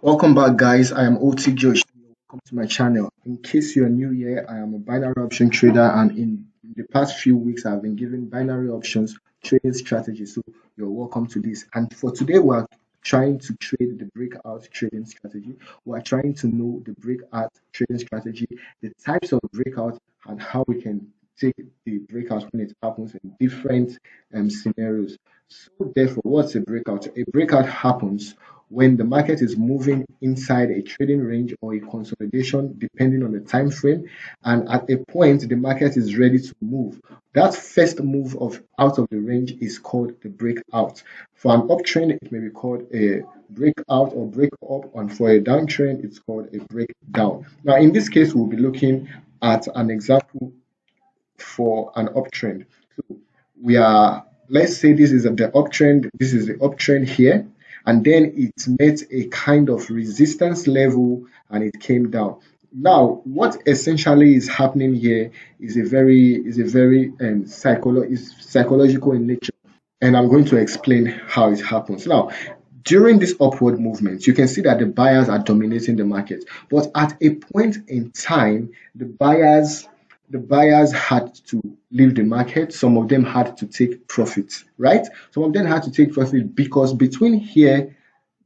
Welcome back, guys. I am 𝗧𝗥𝗔𝗗𝗪. Welcome to my channel. In case you're new here, I am a binary option trader, and in the past few weeks, I've been giving binary options trading strategies. So you're welcome to this. And for today, we're trying to trade the breakout trading strategy. We're trying to know the breakout trading strategy, the types of breakout, and how we can take the breakout when it happens in different scenarios. So therefore, what's a breakout? A breakout happens when the market is moving inside a trading range or a consolidation depending on the time frame, and at a point the market is ready to move. That first move out of the range is called the breakout. For an uptrend, it may be called a breakout or break up, and for a downtrend, it's called a breakdown. Now in this case, we'll be looking at an example for an uptrend. So let's say this is the uptrend, this is the uptrend here, and then it met a kind of resistance level and it came down. Now what essentially is happening here is very psychological in nature, and I'm going to explain how it happens. Now during this upward movement, you can see that the buyers are dominating the market, but at a point in time, the buyers had to leave the market. Some of them had to take profits, right? Some of them had to take profit because between here,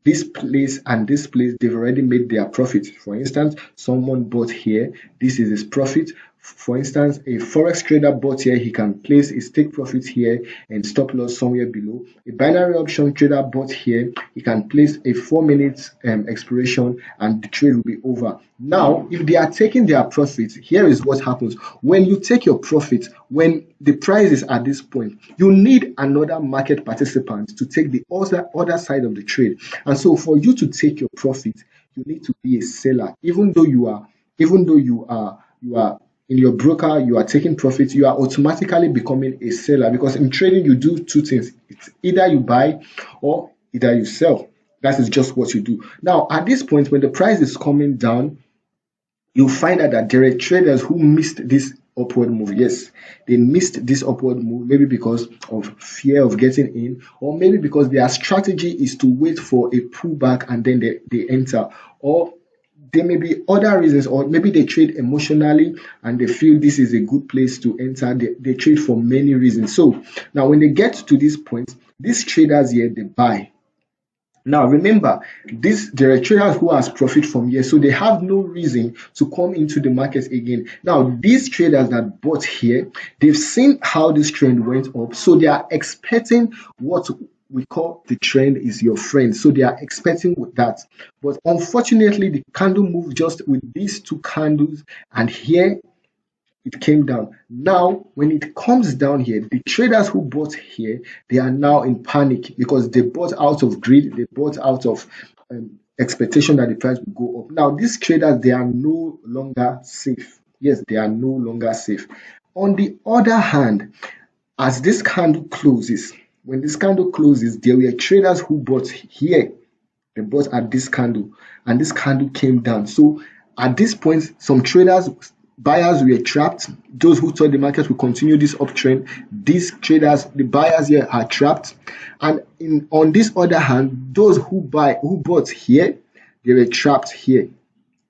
this place and this place, they've already made their profit. For instance, someone bought here, this is his profit. For instance, a forex trader bought here, he can place his take profit here and stop loss somewhere below. A binary option trader bought here, he can place a 4 minutes expiration and the trade will be over. Now, if they are taking their profits, here is what happens. When you take your profit, when the price is at this point, you need another market participant to take the other side of the trade. And so for you to take your profit, you need to be a seller. Even though you are in your broker, you are taking profits, you are automatically becoming a seller, because in trading you do two things. It's either you buy or either you sell. That is just what you do. Now at this point, when the price is coming down, you find out that there are traders who missed this upward move. Yes, they missed this upward move, maybe because of fear of getting in, or maybe because their strategy is to wait for a pullback and then they enter, or there may be other reasons, or maybe they trade emotionally and they feel this is a good place to enter. They trade for many reasons. So now when they get to this point, these traders here, they buy. Now remember, there are traders who has profit from here, so they have no reason to come into the market again. Now these traders that bought here, they've seen how this trend went up, so they are expecting what we call the trend is your friend. So they are expecting with that, but unfortunately the candle moved just with these two candles, and here it came down. Now when it comes down here, the traders who bought here, they are now in panic because they bought out of greed, they bought out of expectation that the price will go up. Now these traders, they are no longer safe. Yes, they are no longer safe. On the other hand, as this candle closes, when this candle closes, there were traders who bought here. They bought at this candle, and this candle came down. So at this point, some buyers were trapped. Those who thought the market will continue this uptrend, these traders, the buyers here, are trapped. And on this other hand, those who bought here, they were trapped here.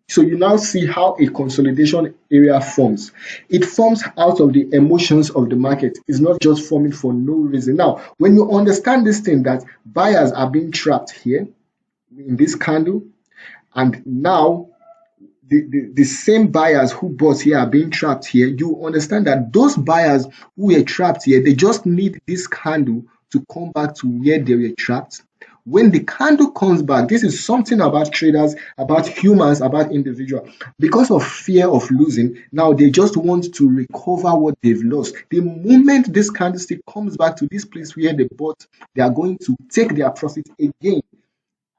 So you now see how a consolidation area forms. It forms out of the emotions of the market. It's not just forming for no reason. Now, when you understand this thing, that buyers are being trapped here in this candle, and now the same buyers who bought here are being trapped here, you understand that those buyers who were trapped here, they just need this candle to come back to where they were trapped. When the candle comes back, this is something about traders, about humans, about individuals. Because of fear of losing, now they just want to recover what they've lost. The moment this candlestick comes back to this place where they bought, they are going to take their profit again.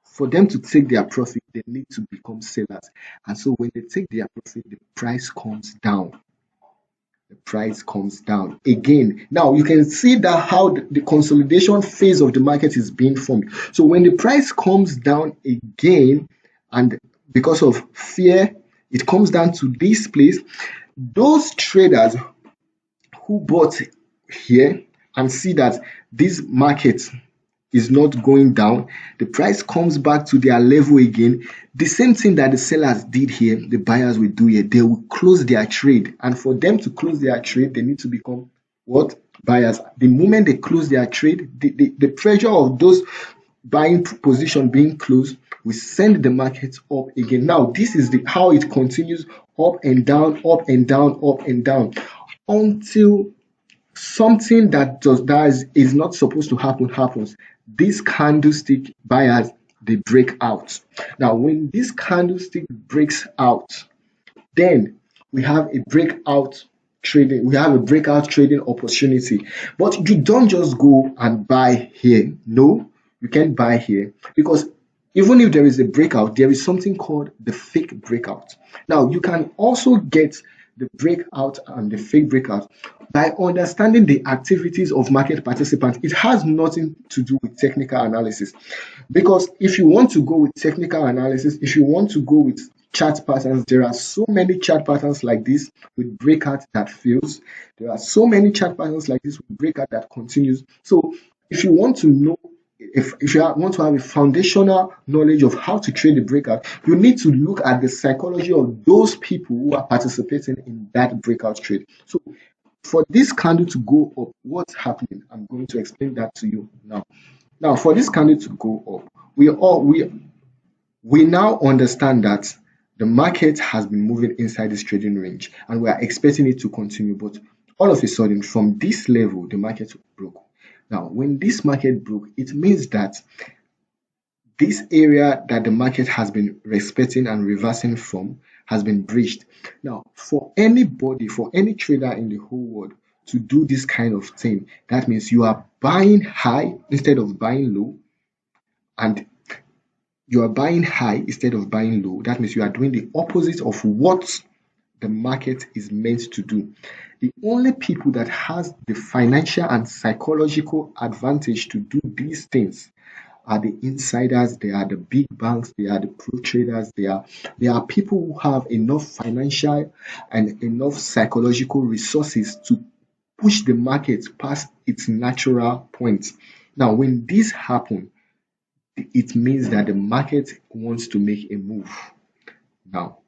For them to take their profit, they need to become sellers. And so when they take their profit, the price comes down. The price comes down again. Now you can see that how the consolidation phase of the market is being formed. So when the price comes down again, and because of fear, it comes down to this place, those traders who bought here and see that this market is not going down, the price comes back to their level again. The same thing that the sellers did here, the buyers will do here. They will close their trade, and for them to close their trade, they need to become what? Buyers. The moment they close their trade, the pressure of those buying position being closed will send the market up again. Now this is how it continues, up and down, up and down, up and down, until something that is not supposed to happen happens. This candlestick buyers, they break out. Now when this candlestick breaks out, then we have a breakout trading. We have a breakout trading opportunity. But you don't just go and buy here. No, you can't buy here, because even if there is a breakout, there is something called the fake breakout. Now you can also get the breakout and the fake breakout by understanding the activities of market participants. It has nothing to do with technical analysis, because if you want to go with technical analysis, if you want to go with chart patterns, there are so many chart patterns like this with breakout that fails. There are so many chart patterns like this with breakout that continues. So if you want to know, if you want to have a foundational knowledge of how to trade the breakout, you need to look at the psychology of those people who are participating in that breakout trade. So for this candle to go up, what's happening? I'm going to explain that to you now. Now for this candle to go up, we now understand that the market has been moving inside this trading range, and we are expecting it to continue. But all of a sudden, from this level, the market broke. Now, when this market broke, it means that this area that the market has been respecting and reversing from has been breached. Now, for anybody, for any trader in the whole world to do this kind of thing, that means you are buying high instead of buying low, and you are buying high instead of buying low. That means you are doing the opposite of what the market is meant to do. The only people that has the financial and psychological advantage to do these things are the insiders. They are the big banks. They are the pro traders. They are people who have enough financial and enough psychological resources to push the market past its natural point. Now, when this happens, it means that the market wants to make a move. Now,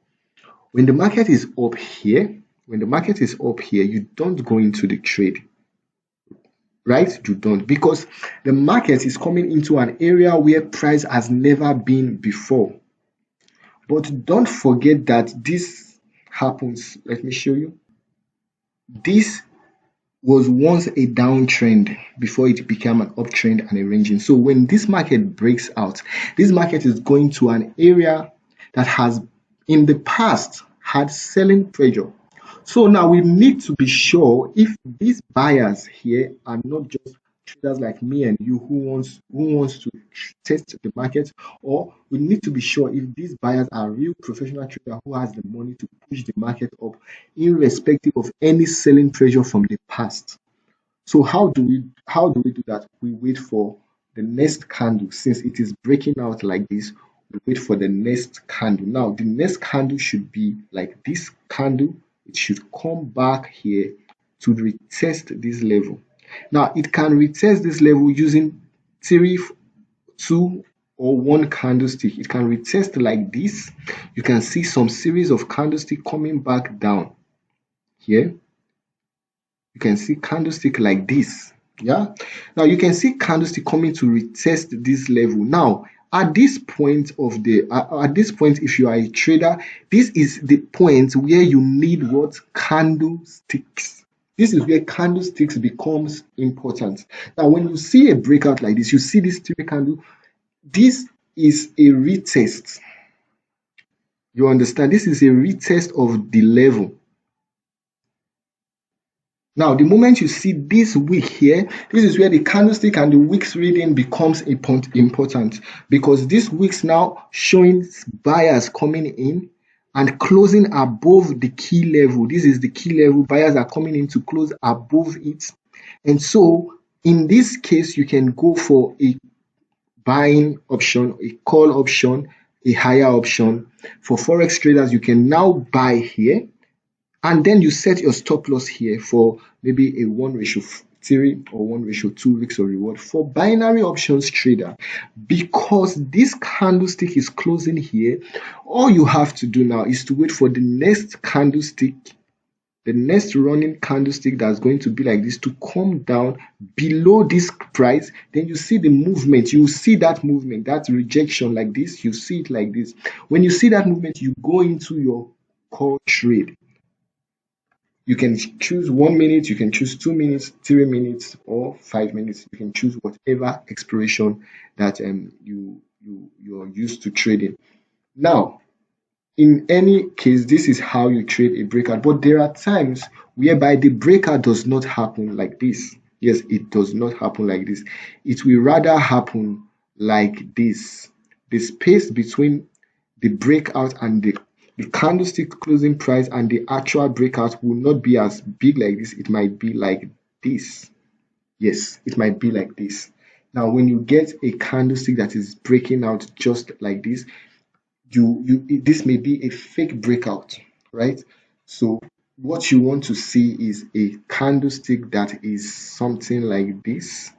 when the market is up here, you don't go into the trade, right? You don't, because the market is coming into an area where price has never been before. But don't forget that this happens. Let me show you. This was once a downtrend before it became an uptrend and a ranging. So when this market breaks out, this market is going to an area that has in the past had selling pressure. So now we need to be sure if these buyers here are not just traders like me and you who wants to test the market, or we need to be sure if these buyers are real professional traders who has the money to push the market up irrespective of any selling pressure from the past. So how do we do that? We wait for the next candle. Since it is breaking out like this, we wait for the next candle. Now the next candle should be like this candle. It should come back here to retest this level. Now it can retest this level using 3, 2 or 1 candlestick. It can retest like this. You can see some series of candlestick coming back down here. You can see candlestick like this. Yeah, now you can see candlestick coming to retest this level. Now at this point, if you are a trader, this is the point where you need what? Candlesticks. This is where candlesticks becomes important. Now when you see a breakout like this, you see this 3 candle, this is a retest. You understand? This is a retest of the level. Now, the moment you see this wick here, this is where the candlestick and the wicks reading becomes important, because this wicks now showing buyers coming in and closing above the key level. This is the key level. Buyers are coming in to close above it. And so, in this case, you can go for a buying option, a call option, a higher option. For Forex traders, you can now buy here. And then you set your stop loss here for maybe a 1:2 3 or 1:2 risk or reward. For binary options trader, because this candlestick is closing here, all you have to do now is to wait for the next candlestick, the next running candlestick that's going to be like this, to come down below this price. Then you see the movement, you see that movement, that rejection like this, you see it like this. When you see that movement, you go into your call trade. You can choose 1 minute, you can choose 2 minutes, 3 minutes, or 5 minutes. You can choose whatever expiration that you're used to trading. Now, in any case, this is how you trade a breakout. But there are times whereby the breakout does not happen like this. Yes, it does not happen like this. It will rather happen like this. The space between the breakout and the candlestick closing price and the actual breakout will not be as big like this. It might be like this. Yes, it might be like this. Now, when you get a candlestick that is breaking out just like this, this may be a fake breakout, right? So what you want to see is a candlestick that is something like this.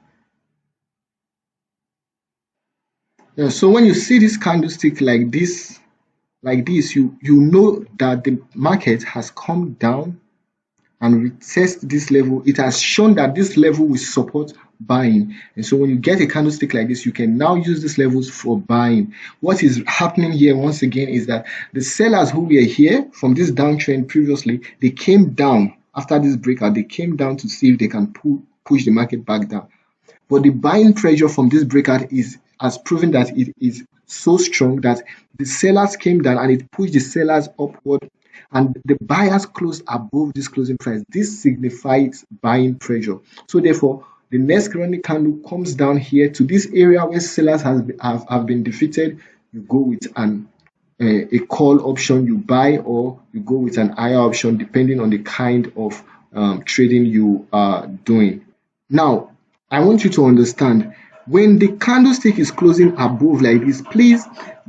Yeah, so when you see this candlestick like this, you know that the market has come down and retest this level. It has shown that this level will support buying, and so when you get a candlestick like this, you can now use these levels for buying. What is happening here once again is that the sellers who were here from this downtrend previously, they came down after this breakout. They came down to see if they can push the market back down. But the buying pressure from this breakout has proven that it is so strong that the sellers came down and it pushed the sellers upward, and the buyers closed above this closing price. This signifies buying pressure. So therefore, the next running candle comes down here to this area where sellers have been defeated. You go with a call option, you buy, or you go with an higher option depending on the kind of trading you are doing. Now, I want you to understand, when the candlestick is closing above like this, please,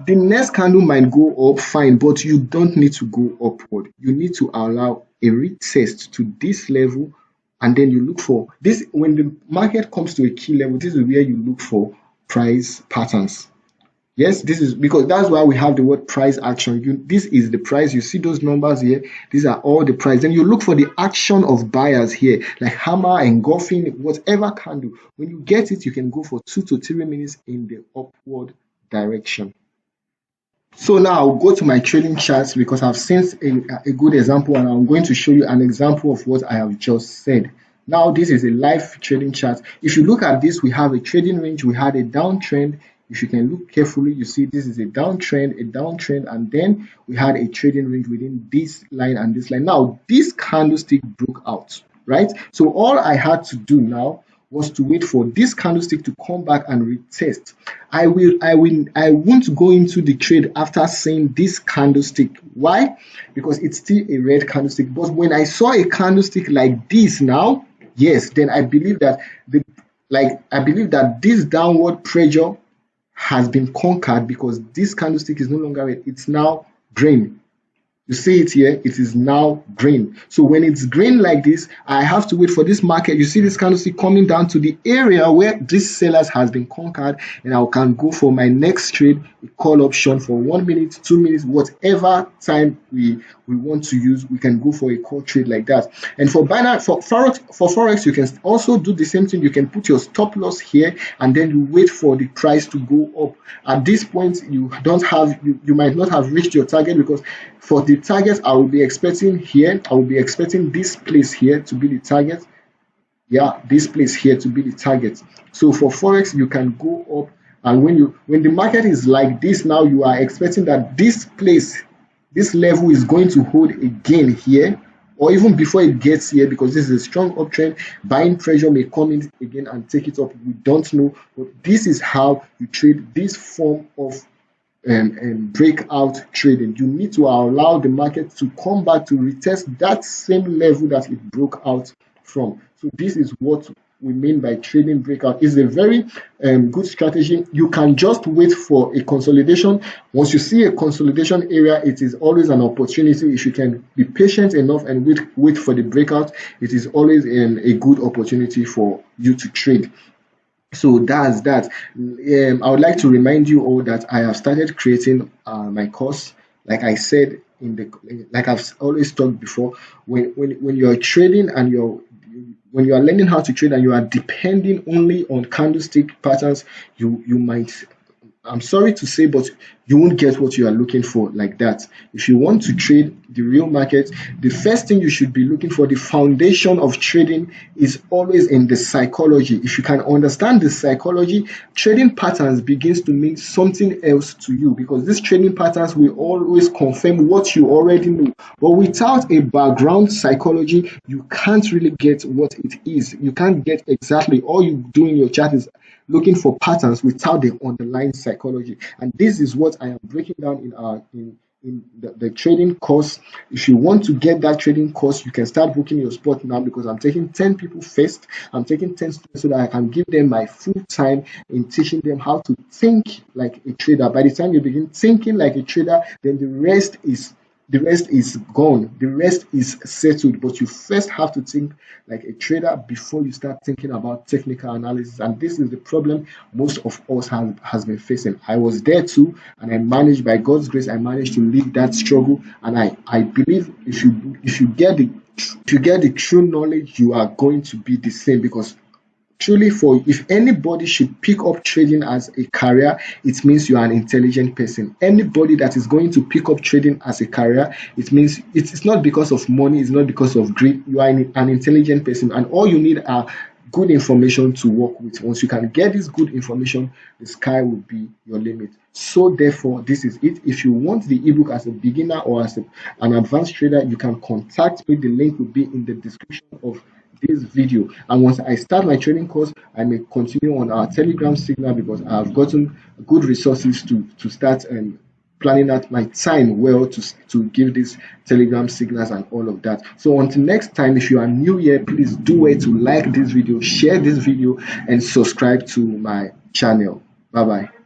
the next candle might go up, fine, but you don't need to go upward. You need to allow a retest to this level, and then you look for this. When the market comes to a key level, this is where you look for price patterns. Yes, this is because that's why we have the word price action. This is the price. You see those numbers here. These are all the price. Then you look for the action of buyers here, like hammer, engulfing, whatever candle. When you get it, you can go for 2 to 3 minutes in the upward direction. So now I'll go to my trading charts because I've seen a good example, and I'm going to show you an example of what I have just said. Now, this is a live trading chart. If you look at this, we have a trading range. We had a downtrend. If you can look carefully, you see this is a downtrend, and then we had a trading range within this line and this line. Now, this candlestick broke out, right? So all I had to do now was to wait for this candlestick to come back and retest. I won't go into the trade after seeing this candlestick. Why? Because it's still a red candlestick. But when I saw a candlestick like this now, yes, then I believe that this downward pressure has been conquered, because this candlestick is no longer red, it's now green. You see it here, it is now green. So when it's green like this, I have to wait for this market. You see this candlestick coming down to the area where this sellers has been conquered, and I can go for my next trade, a call option for 1 minute, 2 minutes, whatever time we want to use. We can go for a call trade like that. And for Forex, you can also do the same thing. You can put your stop loss here, and then you wait for the price to go up. At this point, you might not have reached your target, because for the target I will be expecting here, I will be expecting this place here to be the target. Yeah, this place here to be the target. So for Forex, you can go up, and when the market is like this now, you are expecting that this place, this level is going to hold again here, or even before it gets here, because this is a strong uptrend. Buying pressure may come in again and take it up. We don't know, but this is how you trade this form of breakout trading. You need to allow the market to come back to retest that same level that it broke out from. So this is what we mean by trading breakout. It's a very good strategy. You can just wait for a consolidation. Once you see a consolidation area, it is always an opportunity. If you can be patient enough and wait for the breakout, it is always a good opportunity for you to trade. So that's that. I would like to remind you all that I have started creating my course. Like I said like I've always talked before, when you're trading and when you are learning how to trade and you are depending only on candlestick patterns, you might, I'm sorry to say, but you won't get what you are looking for like that. If you want to trade the real market, the first thing you should be looking for, the foundation of trading, is always in the psychology. If you can understand the psychology, trading patterns begins to mean something else to you, because these trading patterns will always confirm what you already know. But without a background psychology, you can't really get what it is. You can't get exactly, all you do in your chart is looking for patterns without the underlying psychology. And this is what I am breaking down in the trading course. If you want to get that trading course, you can start booking your spot now, because I'm taking 10 people first. I'm taking 10 students so that I can give them my full time in teaching them how to think like a trader. By the time you begin thinking like a trader, then the rest is gone. The rest is settled. But you first have to think like a trader before you start thinking about technical analysis. And this is the problem most of us has been facing. I was there too, and I managed, by God's grace, I managed to lead that struggle. And I believe if you get the true knowledge, you are going to be the same. Because truly, if anybody should pick up trading as a career, it means you are an intelligent person. Anybody that is going to pick up trading as a career, it means it's not because of money, it's not because of greed. You are an intelligent person, and all you need are good information to work with. Once you can get this good information, the sky will be your limit. So therefore, this is it. If you want the ebook as a beginner or as an advanced trader, you can contact me. The link will be in the description of this video. And once I start my training course, I may continue on our Telegram signal, because I have gotten good resources to start planning out my time well to give these Telegram signals and all of that. So until next time, if you are new here, please do it to like this video, share this video, and subscribe to my channel. Bye bye.